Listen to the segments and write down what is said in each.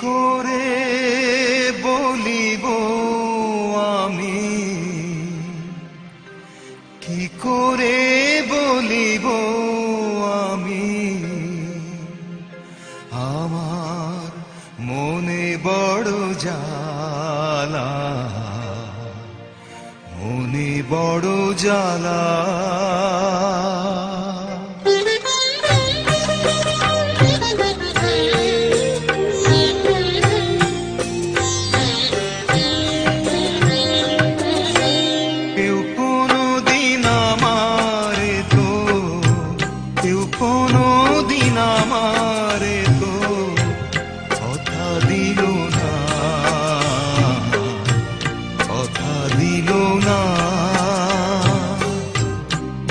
করে বলিব আমি, কি করে বলিব আমি, আমার মনে বড় জ্বালা, মনে বড় জ্বালা।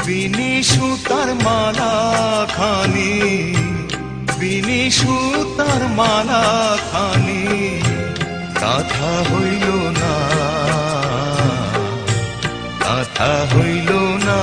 বিনি সুতার মালা খানি, বিনি সুতার মালা খানি, কথা হইল না, কথা হইল না।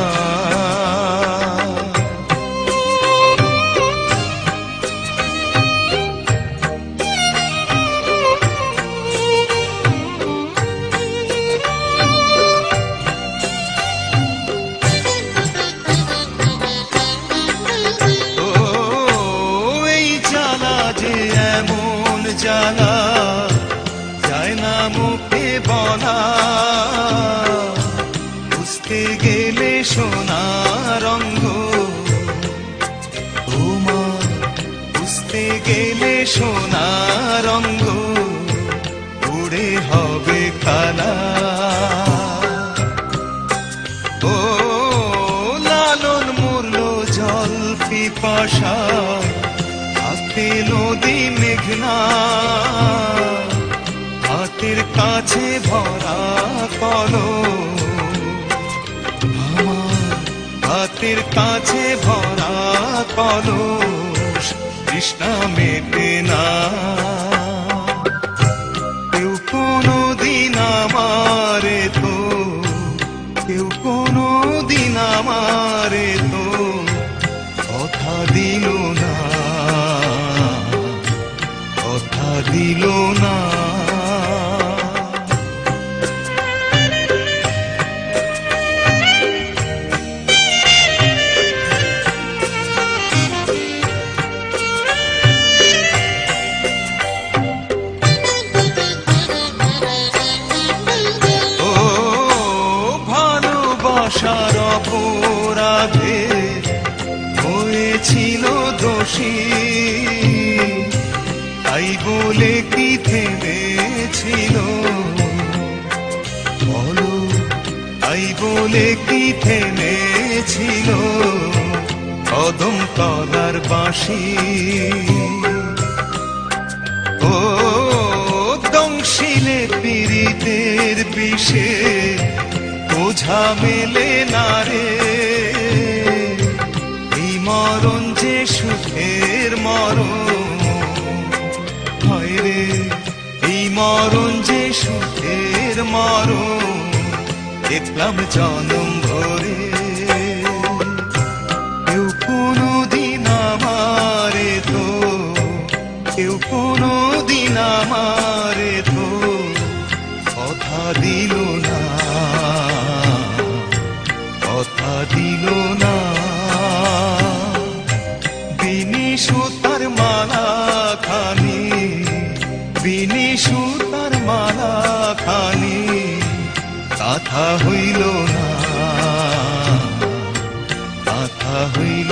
জ্বালা যায় না মুখে বলা, বুঝতে গেলে সোনা রঙ্গ তোমার, বুঝতে গেলে সোনা রঙ্গ উড়ে হবে কালা। ও লালন মরল জল পিপাসা, হাতে নদী মেঘনা, হাতের কাছে ভরা কলস, আমার হাতের কাছে ভরা কলস, তৃষ্ণা মেটে না। কেউ কোনো দিন আমারে তো, কেউ কোনো দিন আমারে তো কথা দিল না, কথা দিল না। ও ভালোবাসার অপরাধে হয়েছিল দোষী, তাই বলে কি থেমেছিল বলো, তাই বলে কি থেমেছিল কদম তলার বাঁশি। ও দংশিলে পীড়িতের বিষে বোঝা মেলে না রে, এই মরণ যে সুখের মরণ হয় রে, এই মরণ যে সুখের মরণ দেখলাম জনম ভরে। কেউ কোনো দিন আমারে তো, কেউ কোনো দিন আমারে তো কথা দিল না, কথা দিল না। বিনি সুতার মালা খানি, বিনি সুতার মালা খানি, কথা হইল না, কথা হইল